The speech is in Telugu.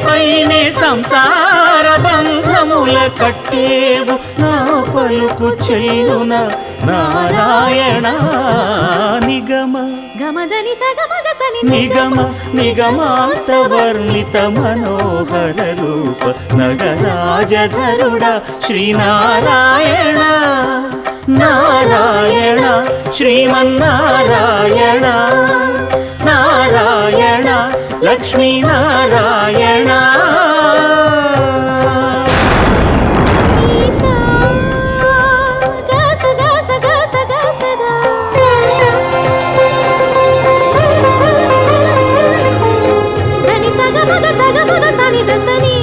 పైనే సంసార బంధముల కట్టేవు నా పలుకు చెల్లున నారాయణ నిగమ గమదని సగమగసని నిగమ నిగమాంత వర్ణిత మనోహర రూప నగరాజధరుడ శ్రీనారాయణ నారాయణ శ్రీమన్నారాయణ నారాయణ లక్ష్మీనారాయణ సగమగ సని దసని